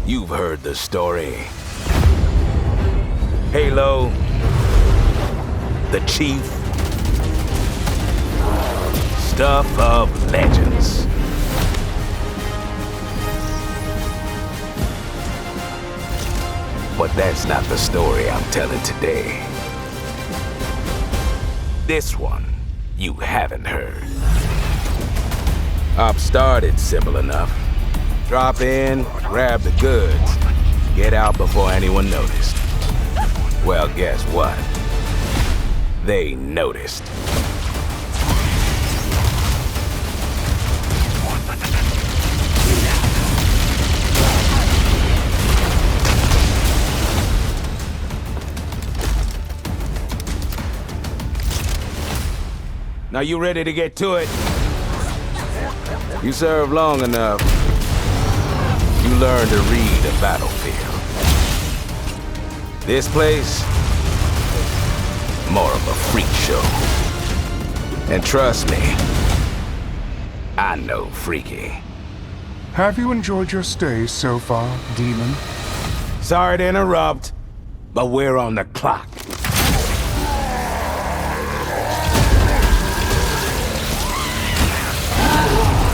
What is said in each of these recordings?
You've heard the story. Halo, the Chief, stuff of legends. But that's not the story I'm telling today. This one, you haven't heard. Op started simple enough. Drop in, grab the goods, get out before anyone noticed. Well, guess what? They noticed. Now you ready to get to it? You served long enough. You learn to read a battlefield. This place, more of a freak show. And trust me, I know freaky. Have you enjoyed your stay so far, Demon? Sorry to interrupt, but we're on the clock.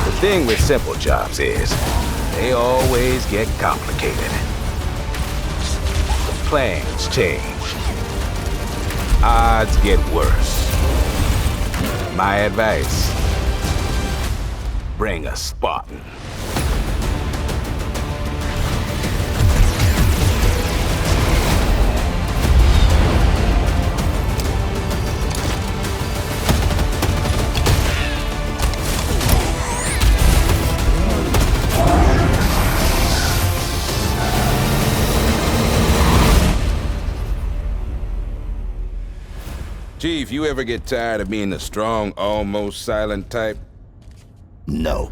The thing with simple jobs is, they always get complicated. The plans change. Odds get worse. My advice, bring a Spartan. Chief, you ever get tired of being the strong, almost silent type? No.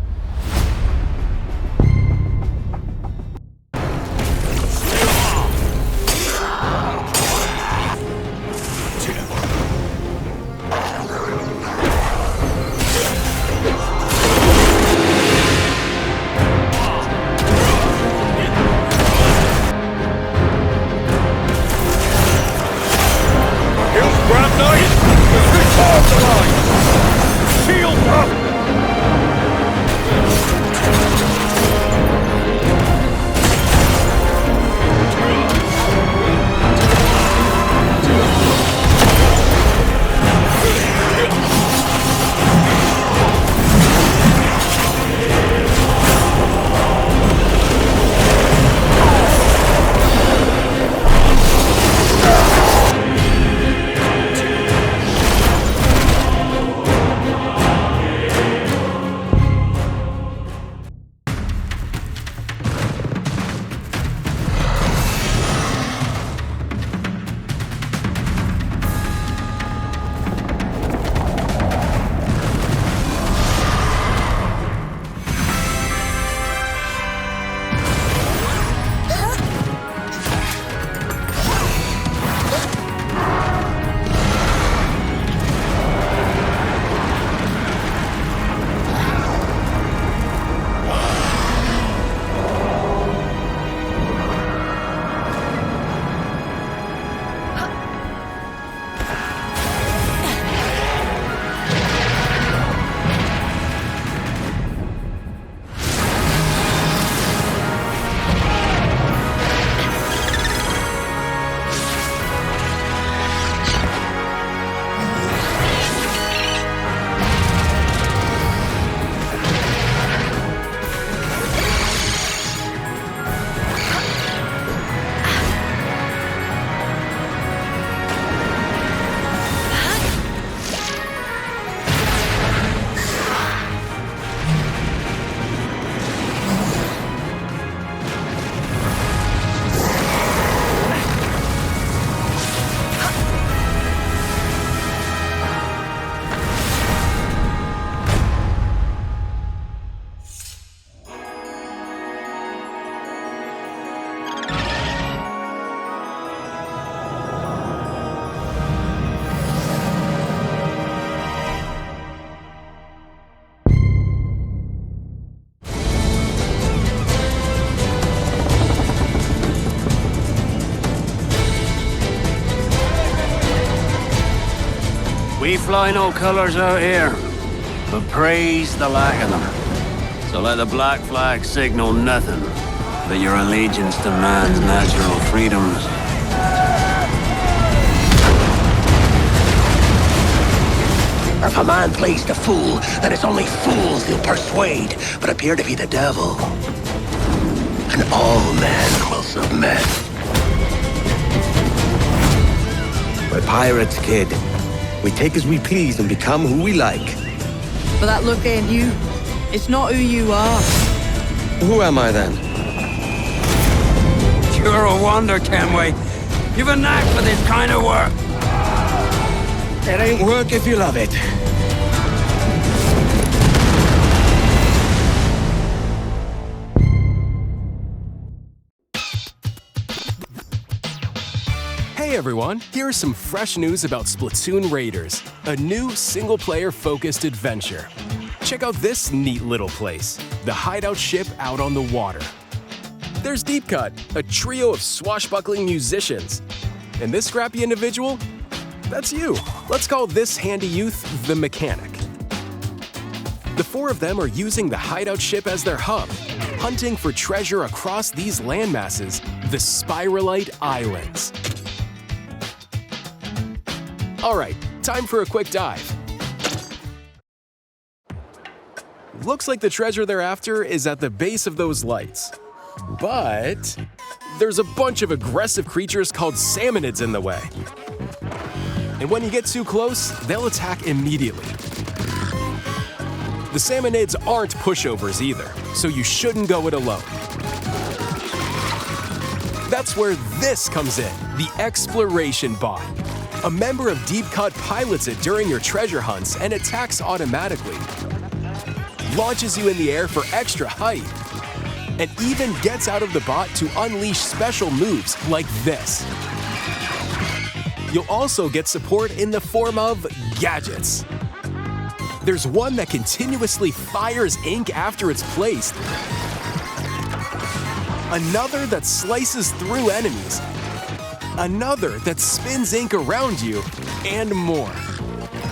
We fly no colors out here, but praise the lack of them. So let the black flag signal nothing but your allegiance to man's natural freedoms. If a man plays the fool, then it's only fools he'll persuade, but appear to be the devil. And all men will submit. We're pirates, kid. We take as we please and become who we like. But that look ain't you. It's not who you are. Who am I then? You're a wonder, Kenway. You've a knack for this kind of work. It ain't work if you love it. Hey everyone, here is some fresh news about Splatoon Raiders, a new single-player focused adventure. Check out this neat little place, the hideout ship out on the water. There's Deep Cut, a trio of swashbuckling musicians. And this scrappy individual? That's you. Let's call this handy youth the Mechanic. The four of them are using the hideout ship as their hub, hunting for treasure across these landmasses, the Spiralite Islands. Alright, time for a quick dive. Looks like the treasure they're after is at the base of those lights. But there's a bunch of aggressive creatures called salmonids in the way. And when you get too close, they'll attack immediately. The salmonids aren't pushovers either, so you shouldn't go it alone. That's where this comes in, the Exploration Bot. A member of Deep Cut pilots it during your treasure hunts and attacks automatically. Launches you in the air for extra height. And even gets out of the bot to unleash special moves like this. You'll also get support in the form of gadgets. There's one that continuously fires ink after it's placed. Another that slices through enemies. Another that spins ink around you, and more.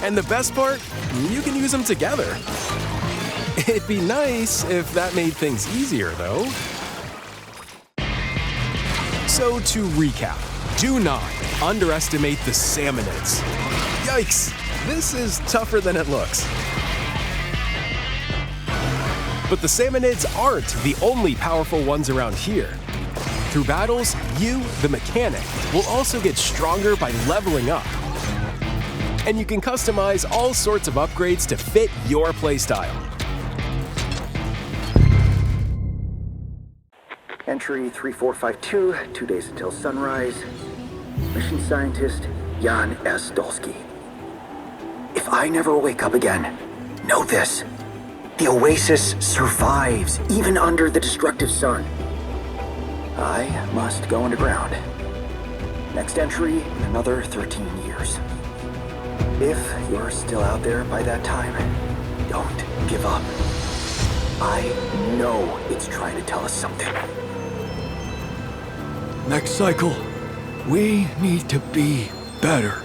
And the best part? You can use them together. It'd be nice if that made things easier, though. So to recap, do not underestimate the salmonids. Yikes, this is tougher than it looks. But the salmonids aren't the only powerful ones around here. Through battles, you, the Mechanic, will also get stronger by leveling up. And you can customize all sorts of upgrades to fit your playstyle. Entry 3452, 2 days until sunrise. Mission scientist, Jan S. Dolsky. If I never wake up again, know this. The Oasis survives, even under the destructive sun. I must go underground. Next entry, another 13 years. If you're still out there by that time, don't give up. I know it's trying to tell us something. Next cycle, we need to be better.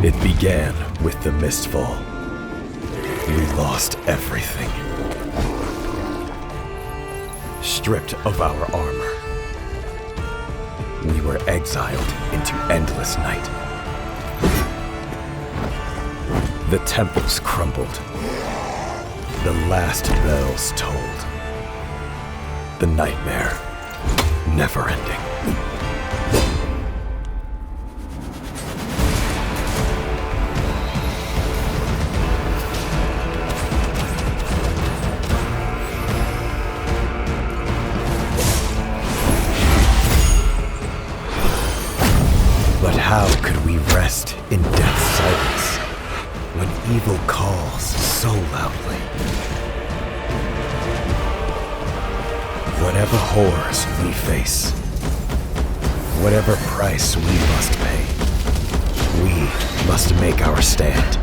It began with the Mistfall. We lost everything. Stripped of our armor. We were exiled into endless night. The temples crumbled. The last bells tolled. The nightmare, never ending. But how could we rest in death's silence when evil calls so loudly? Whatever horrors we face, whatever price we must pay, we must make our stand.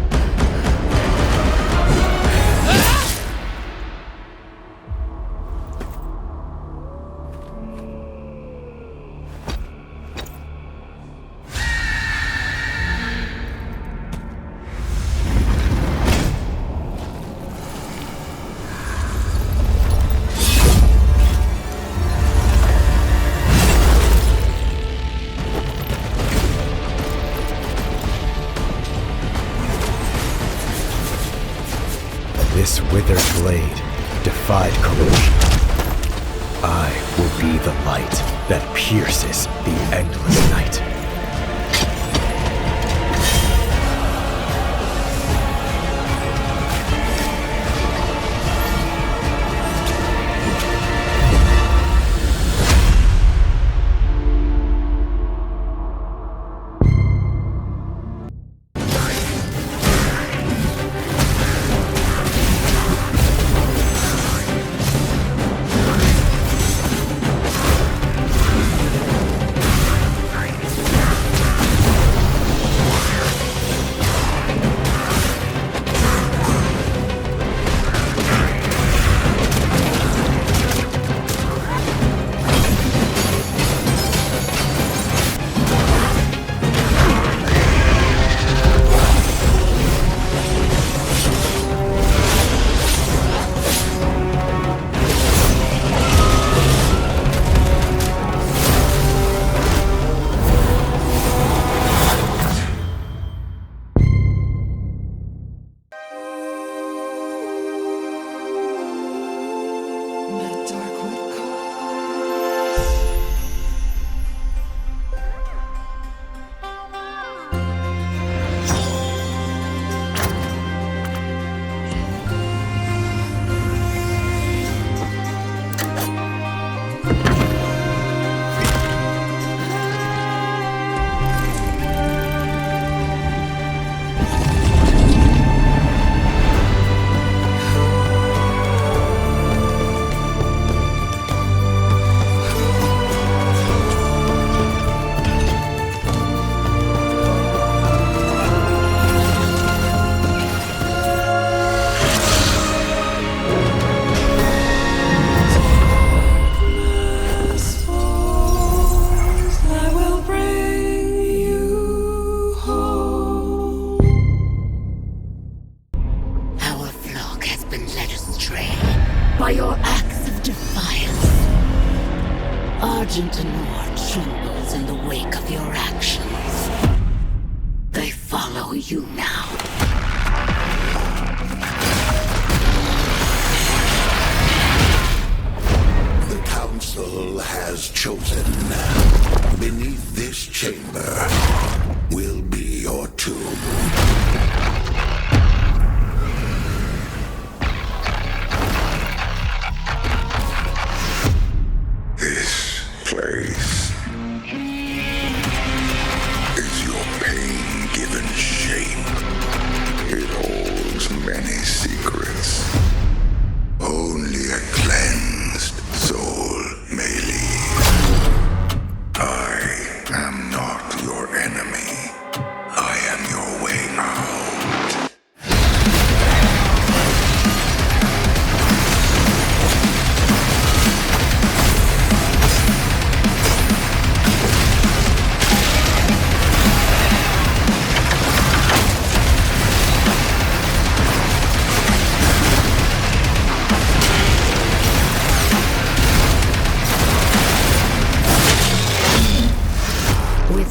This withered blade defied corrosion. I will be the light that pierces the endless night.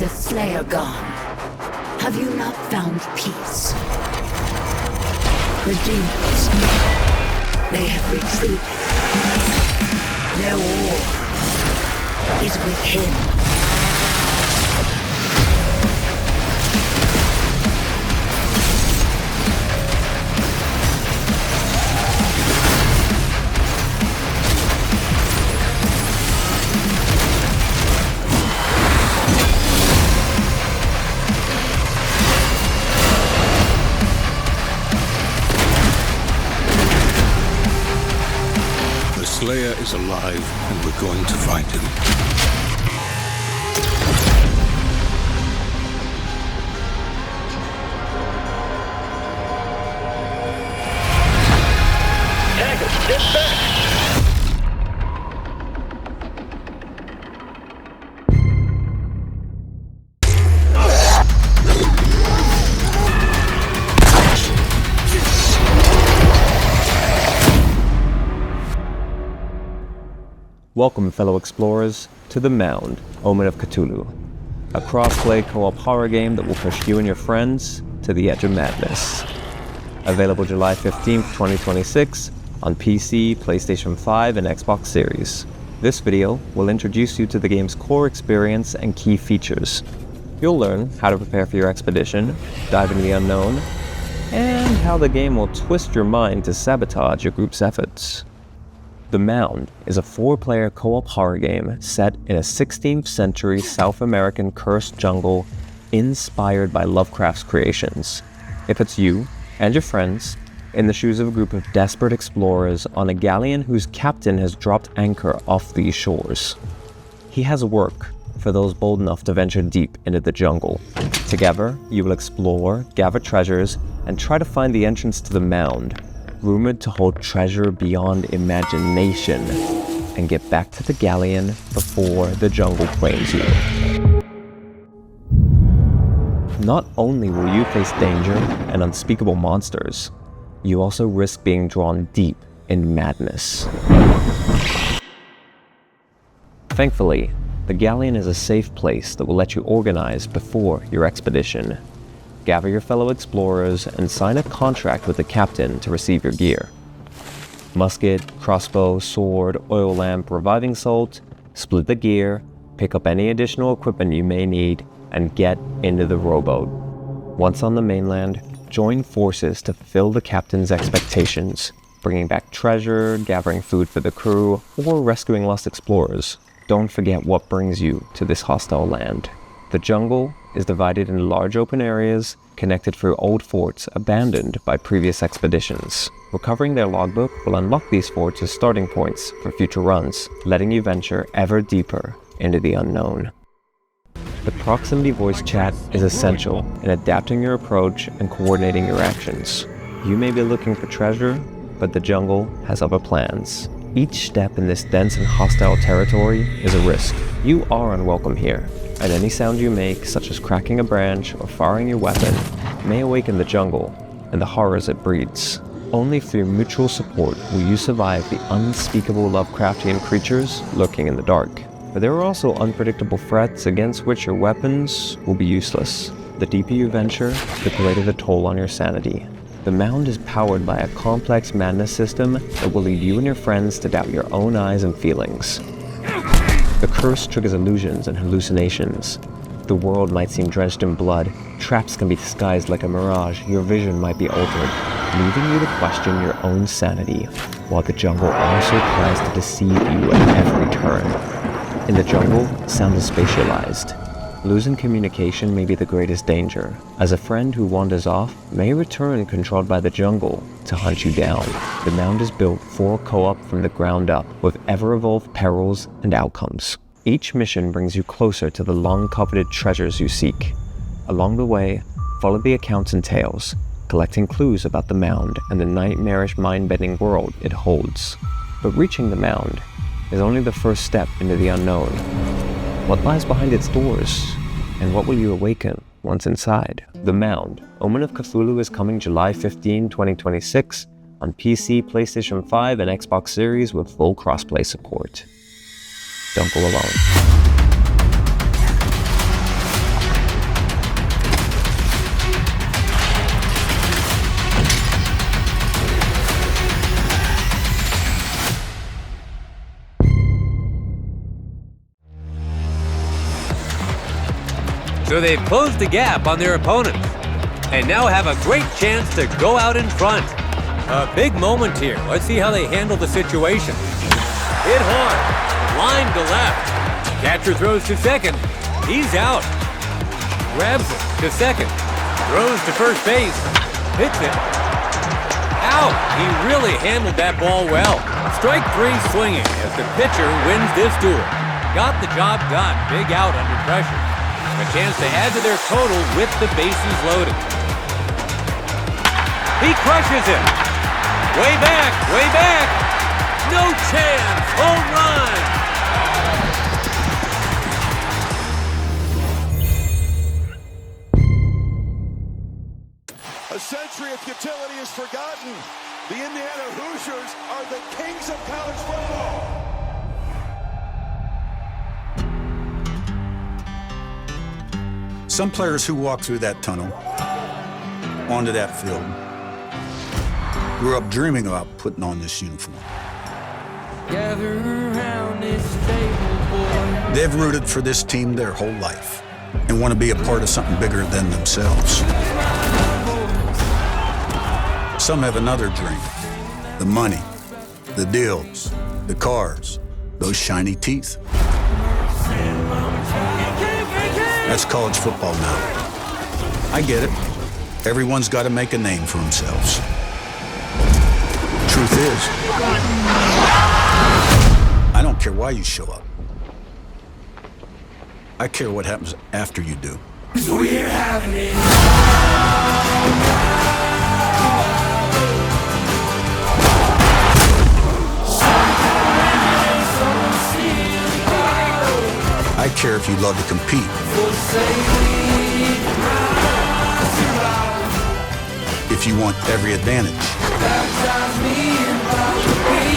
Slayer gone, have you not found peace? The demons, they have retreated. Their war is with him. The Slayer is alive, and we're going to find him. Haggard, get back! Welcome, fellow explorers, to the Mound, Omen of Cthulhu, a cross-play co-op horror game that will push you and your friends to the edge of madness. Available July 15th, 2026 on PC, PlayStation 5, and Xbox Series. This video will introduce you to the game's core experience and key features. You'll learn how to prepare for your expedition, dive into the unknown, and how the game will twist your mind to sabotage your group's efforts. The Mound is a 4-player co-op horror game set in a 16th century South American cursed jungle inspired by Lovecraft's creations. It puts you and your friends in the shoes of a group of desperate explorers on a galleon whose captain has dropped anchor off these shores. He has work for those bold enough to venture deep into the jungle. Together, you will explore, gather treasures, and try to find the entrance to the Mound, rumored to hold treasure beyond imagination, and get back to the galleon before the jungle claims you. Not only will you face danger and unspeakable monsters, you also risk being drawn deep in madness. Thankfully, the galleon is a safe place that will let you organize before your expedition. Gather your fellow explorers and sign a contract with the captain to receive your gear. Musket, crossbow, sword, oil lamp, reviving salt, split the gear, pick up any additional equipment you may need, and get into the rowboat. Once on the mainland, join forces to fulfill the captain's expectations, bringing back treasure, gathering food for the crew, or rescuing lost explorers. Don't forget what brings you to this hostile land. The jungle is divided into large open areas connected through old forts abandoned by previous expeditions. Recovering their logbook will unlock these forts as starting points for future runs, letting you venture ever deeper into the unknown. The proximity voice chat is essential in adapting your approach and coordinating your actions. You may be looking for treasure, but the jungle has other plans. Each step in this dense and hostile territory is a risk. You are unwelcome here, and any sound you make, such as cracking a branch or firing your weapon, may awaken the jungle and the horrors it breeds. Only through mutual support will you survive the unspeakable Lovecraftian creatures lurking in the dark. But there are also unpredictable threats against which your weapons will be useless. The deeper you venture, the greater the toll on your sanity. The Mound is powered by a complex madness system that will lead you and your friends to doubt your own eyes and feelings. The curse triggers illusions and hallucinations. The world might seem drenched in blood, traps can be disguised like a mirage, your vision might be altered, leaving you to question your own sanity, while the jungle also tries to deceive you at every turn. In the jungle, sound is spatialized. Losing communication may be the greatest danger, as a friend who wanders off may return controlled by the jungle to hunt you down. The Mound is built for co-op from the ground up, with ever-evolved perils and outcomes. Each mission brings you closer to the long-coveted treasures you seek. Along the way, follow the accounts and tales, collecting clues about the Mound and the nightmarish mind-bending world it holds. But reaching the Mound is only the first step into the unknown. What lies behind its doors? And what will you awaken once inside? The Mound, Omen of Cthulhu is coming July 15, 2026 on PC, PlayStation 5, and Xbox Series with full crossplay support. Don't go alone. So they've closed the gap on their opponents, and now have a great chance to go out in front. A big moment here. Let's see how they handle the situation. Hit hard, line to left. Catcher throws to second. He's out. Grabs it to second. Throws to first base. Hits it. Out. He really handled that ball well. Strike 3 swinging as the pitcher wins this duel. Got the job done. Big out under pressure. A chance to add to their total with the bases loaded. He crushes it. Way back, way back. No chance. Home run. A century of futility is forgotten. The Indiana Hoosiers are the kings of college football. Some players who walk through that tunnel, onto that field, grew up dreaming about putting on this uniform. They've rooted for this team their whole life and want to be a part of something bigger than themselves. Some have another dream. The money, the deals, the cars, those shiny teeth. That's college football now. I get it. Everyone's got to make a name for themselves. Truth is, I don't care why you show up. I care what happens after you do. We're having it. I care if you love to compete. If you want every advantage.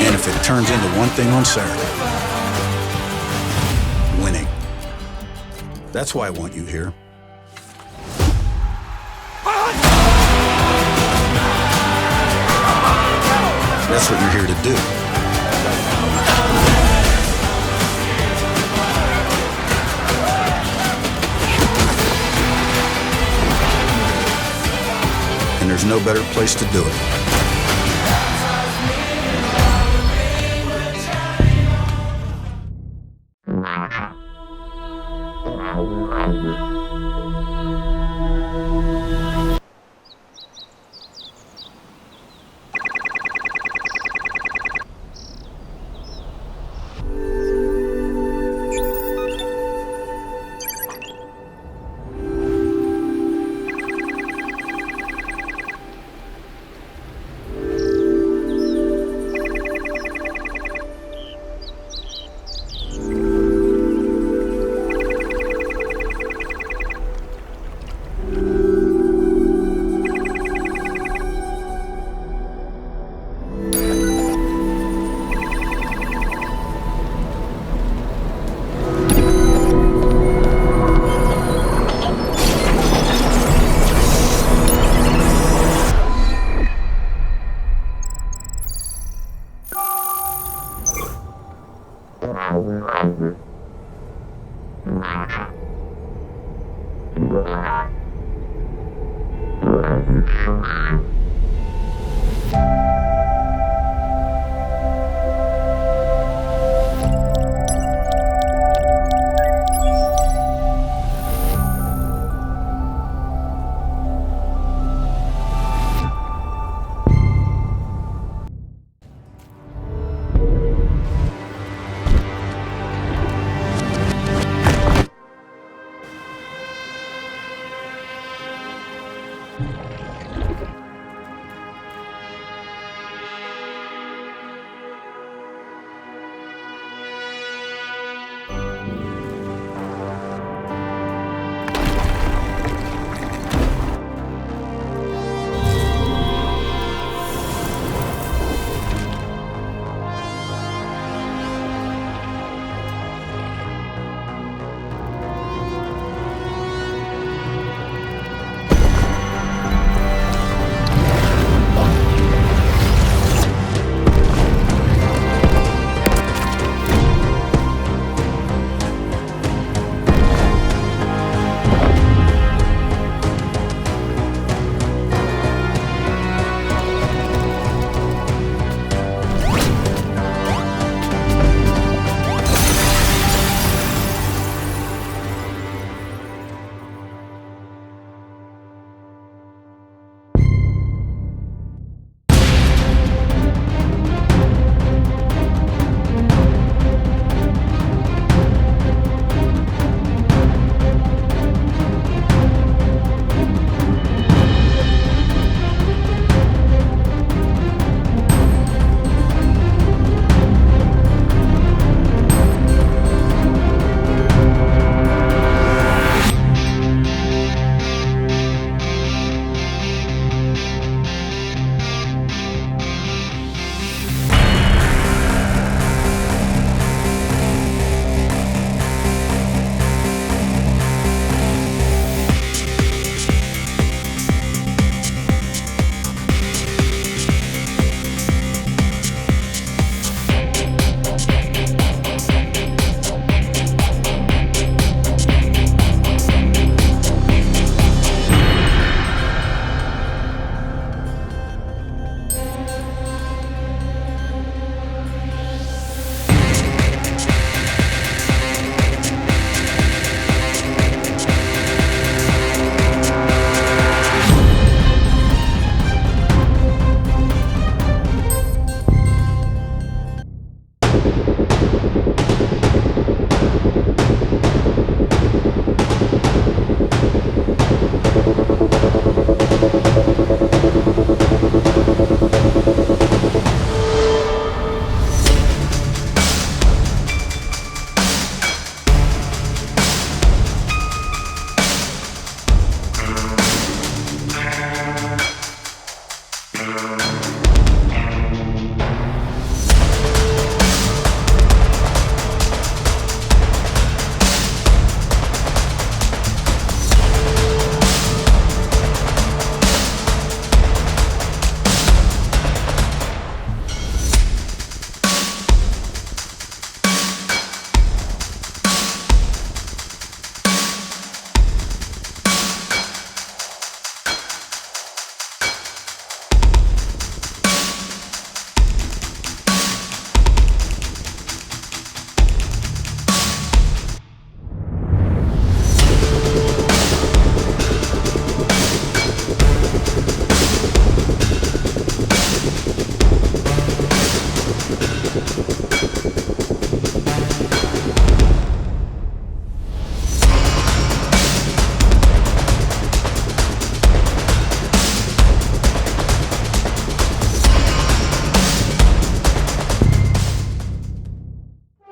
And if it turns into one thing on Saturday. Winning. That's why I want you here. That's what you're here to do. And there's no better place to do it.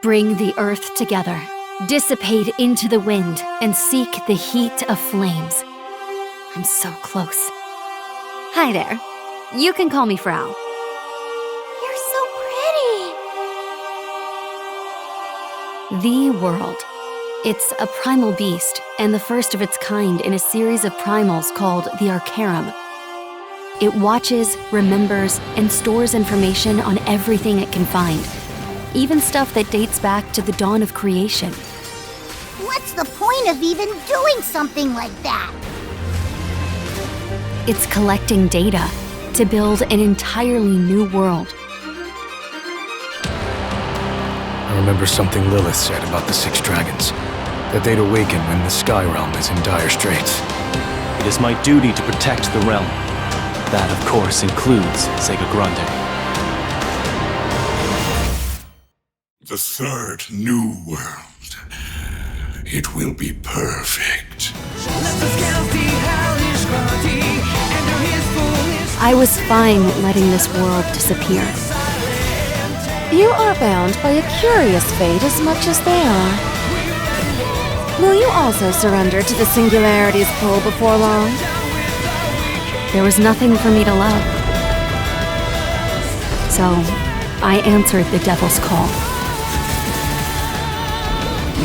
Bring the earth together, dissipate into the wind, and seek the heat of flames. I'm so close. Hi there. You can call me Frau. You're so pretty! The world. It's a primal beast, and the first of its kind in a series of primals called the Arcarum. It watches, remembers, and stores information on everything it can find, even stuff that dates back to the dawn of creation. What's the point of even doing something like that? It's collecting data to build an entirely new world. I remember something Lilith said about the 6 dragons. That they'd awaken when the Sky Realm is in dire straits. It is my duty to protect the realm. That, of course, includes Sega Grande. The 3rd new world. It will be perfect. I was fine letting this world disappear. You are bound by a curious fate as much as they are. Will you also surrender to the Singularity's pull before long? There was nothing for me to love. So, I answered the devil's call.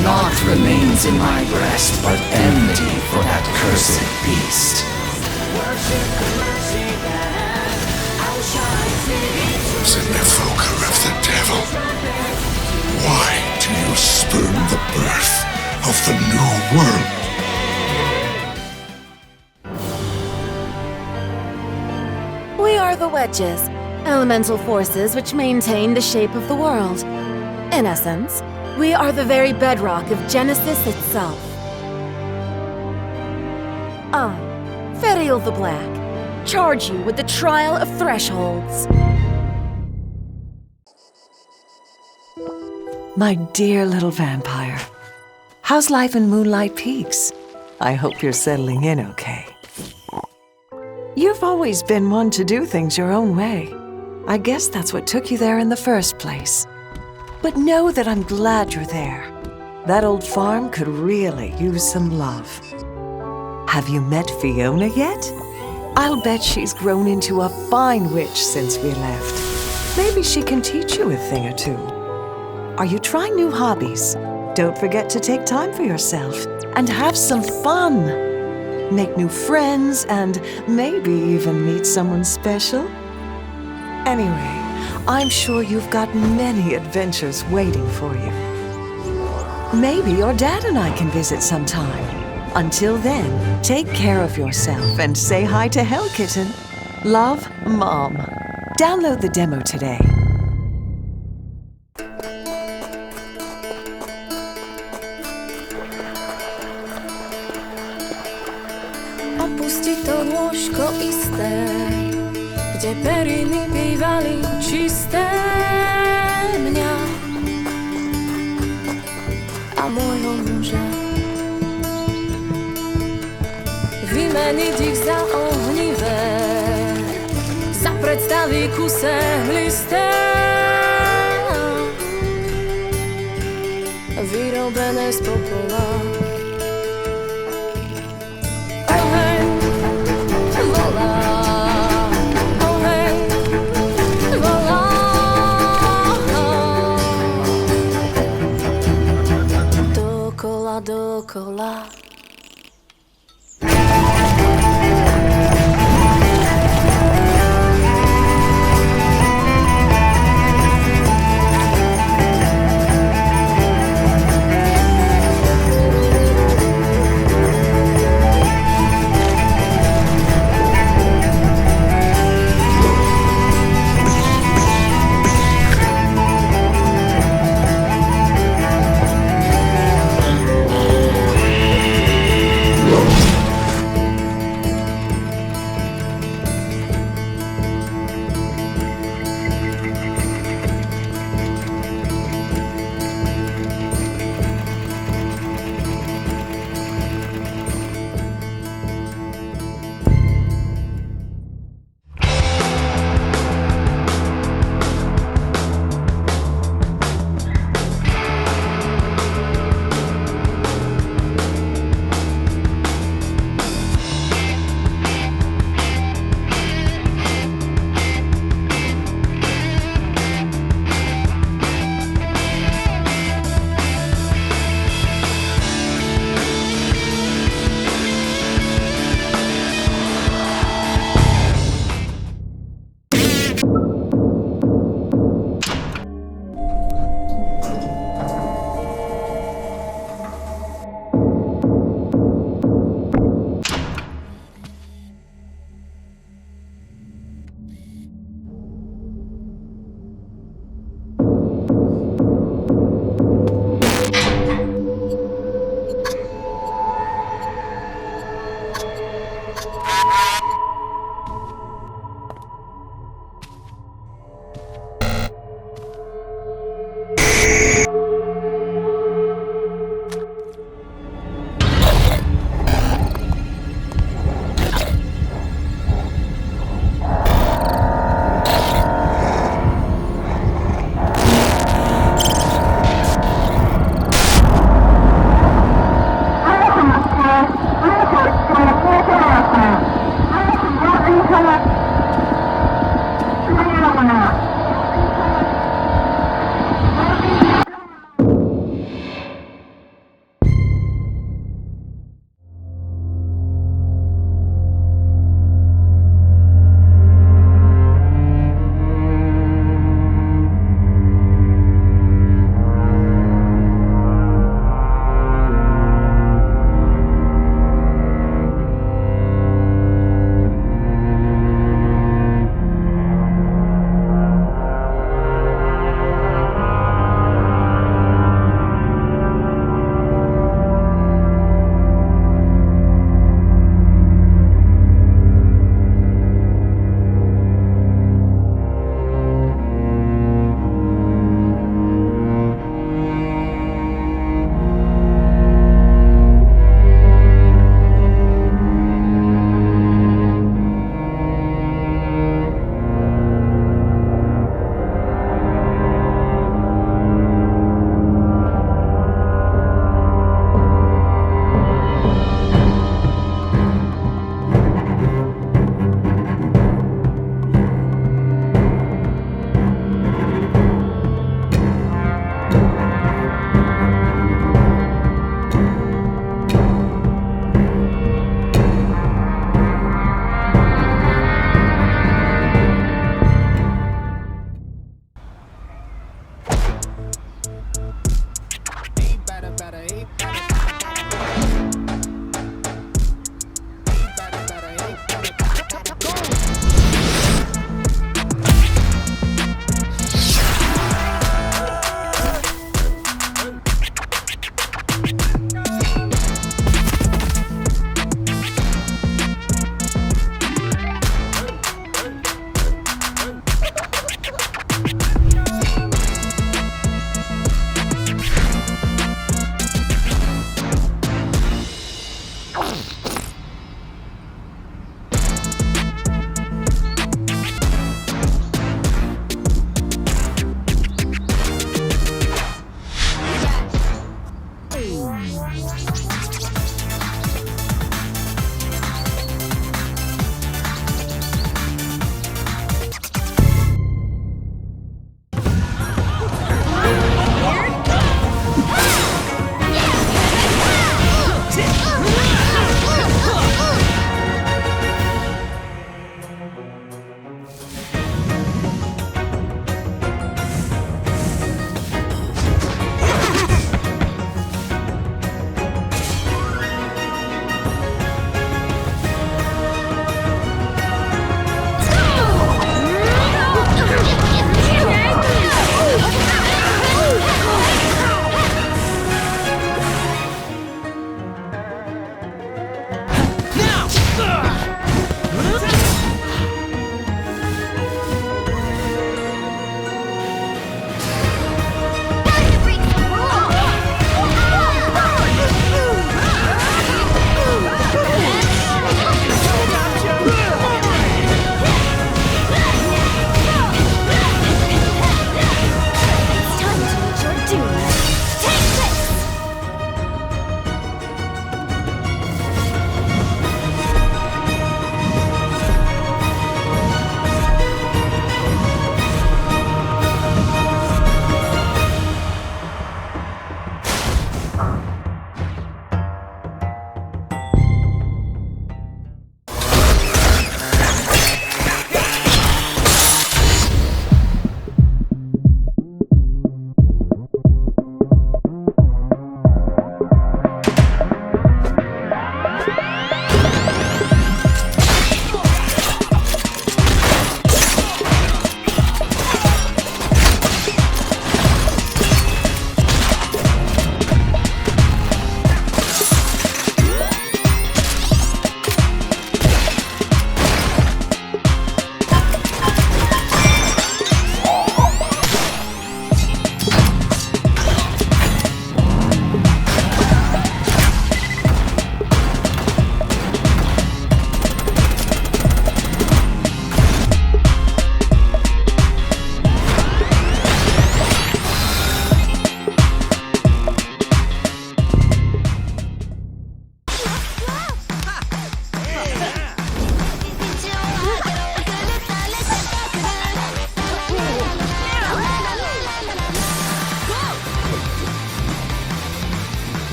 Naught remains in my breast but enmity for that cursed beast. The evoker of the devil. Why do you spurn the birth of the new world? We are the wedges, elemental forces which maintain the shape of the world. In essence, we are the very bedrock of Genesis itself. I, Ferial the Black, charge you with the trial of thresholds. My dear little vampire, how's life in Moonlight Peaks? I hope you're settling in okay. You've always been one to do things your own way. I guess that's what took you there in the first place. But know that I'm glad you're there. That old farm could really use some love. Have you met Fiona yet? I'll bet she's grown into a fine witch since we left. Maybe she can teach you a thing or two. Are you trying new hobbies? Don't forget to take time for yourself and have some fun. Make new friends and maybe even meet someone special. Anyway, I'm sure you've got many adventures waiting for you. Maybe your dad and I can visit sometime. Until then, take care of yourself and say hi to Hell Kitten. Love, Mom. Download the demo today. Opusti to łóżko iste, gdzie periny bývali čisté mňa a môjho muža. Vymeniť ich za ohnivé, za predstavy kuse hlisté, vyrobené z popola. Dokola.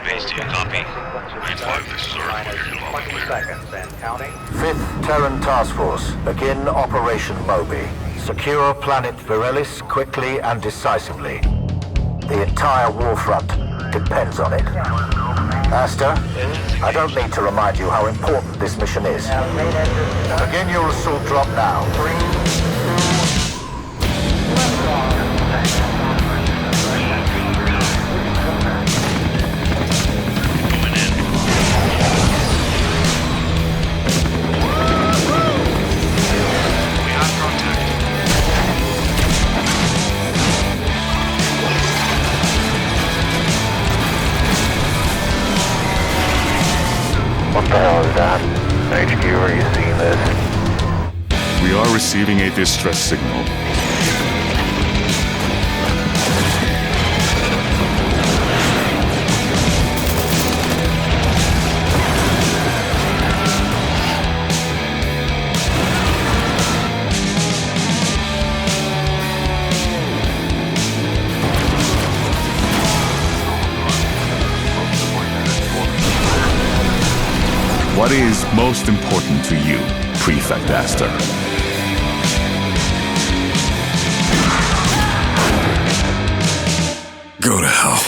base 2, copy. 3-5, this is Earth. 20 seconds and counting. 5th Terran Task Force, begin Operation Moby. Secure planet Virelis quickly and decisively. The entire war front depends on it. Aster, I don't need to remind you how important this mission is. Begin your assault drop now. 3, 2, What the hell is that? HQ, are you seeing this? We are receiving a distress signal. What is most important to you, Prefect Aster? Go to hell.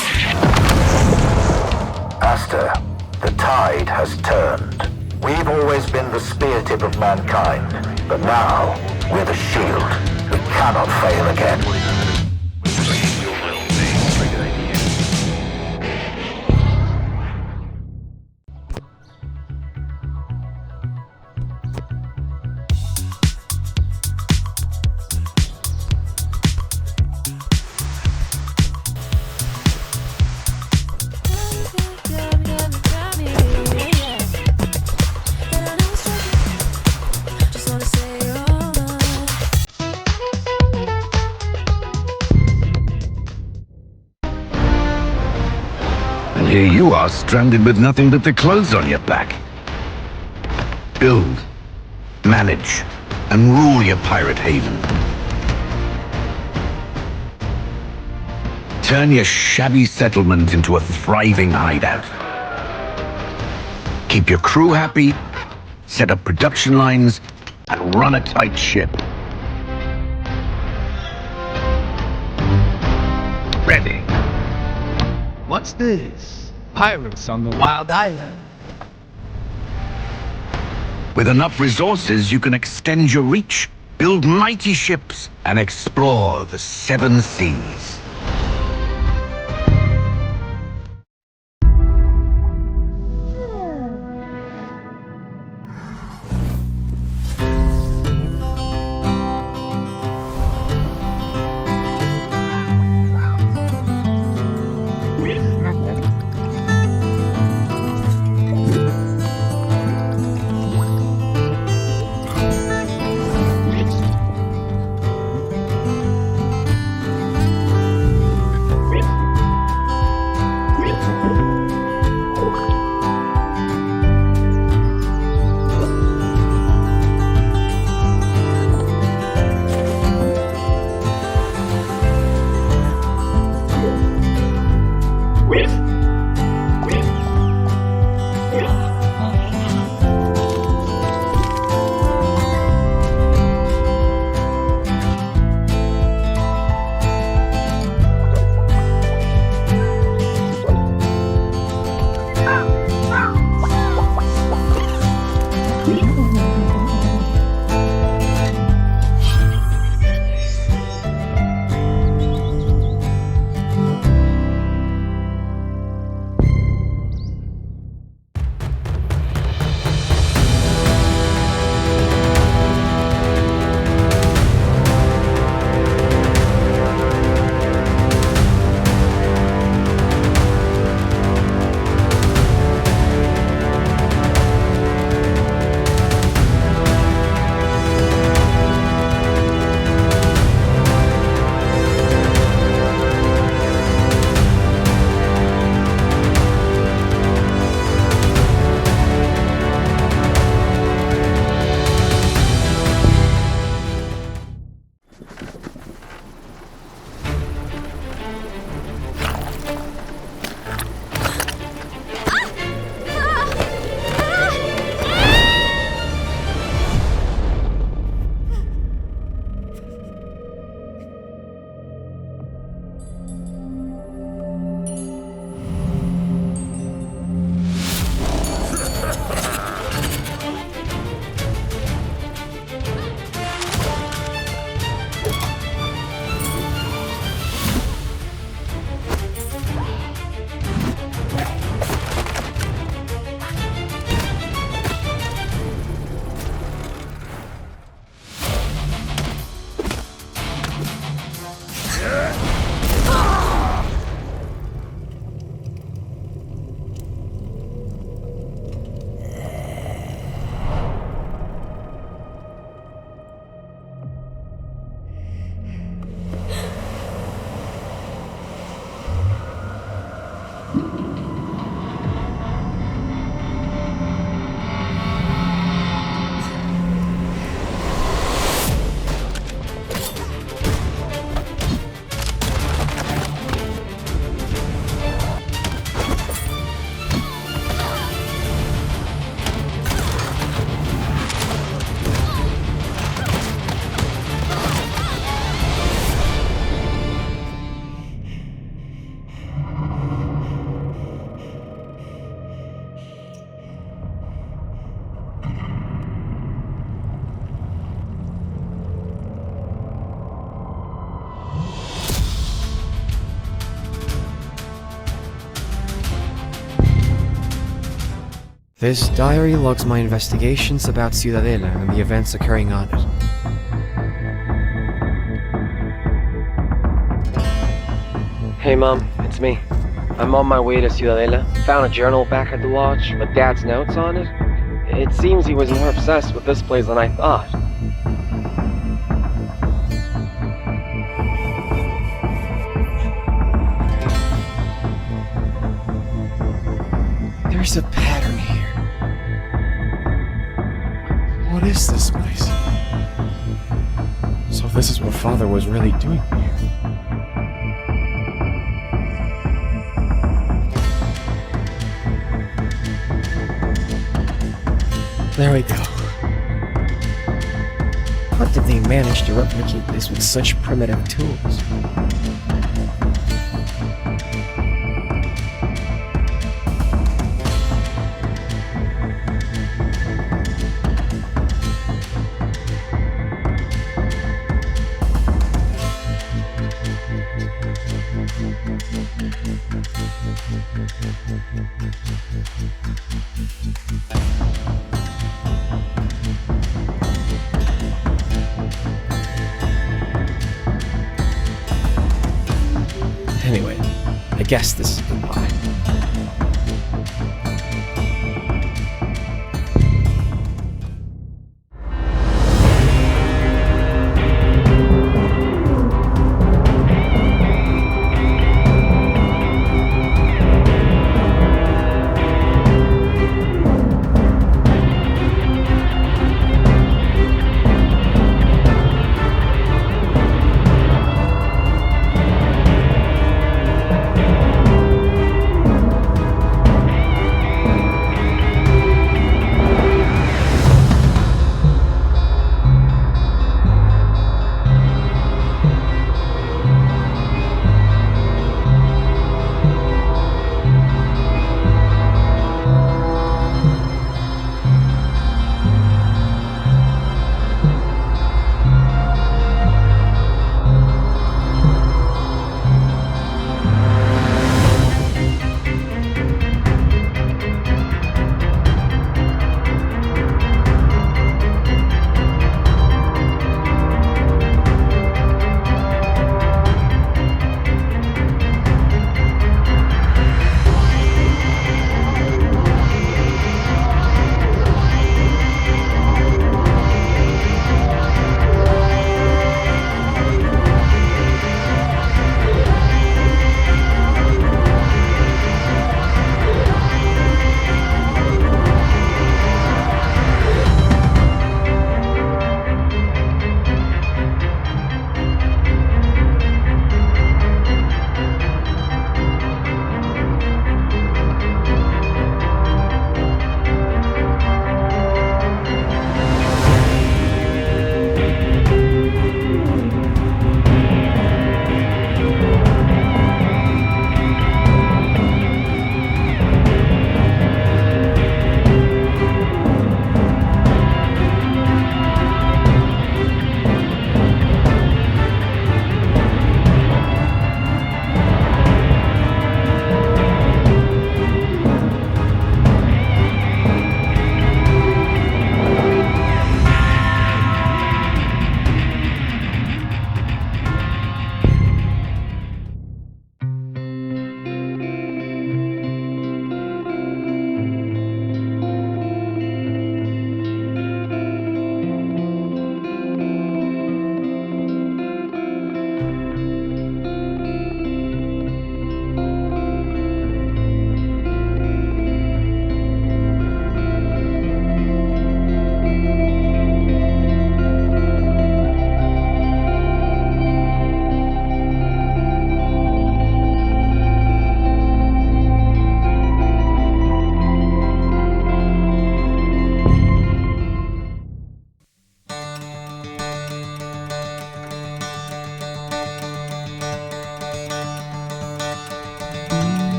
Aster, the tide has turned. We've always been the spear tip of mankind, but now we're the shield. We cannot fail again. Here you are, stranded with nothing but the clothes on your back. Build, manage, and rule your pirate haven. Turn your shabby settlement into a thriving hideout. Keep your crew happy, set up production lines, and run a tight ship. Ready. What's this? Pirates on the Wild Island. With enough resources, you can extend your reach, build mighty ships, and explore the 7 seas. This diary logs my investigations about Ciudadela and the events occurring on it. Hey Mom, it's me. I'm on my way to Ciudadela. Found a journal back at the lodge with Dad's notes on it. It seems he was more obsessed with this place than I thought. There's a pattern here. What is this place? So this is what Father was really doing here. There we go. How did they manage to replicate this with such primitive tools? Anyway, I guess this is goodbye.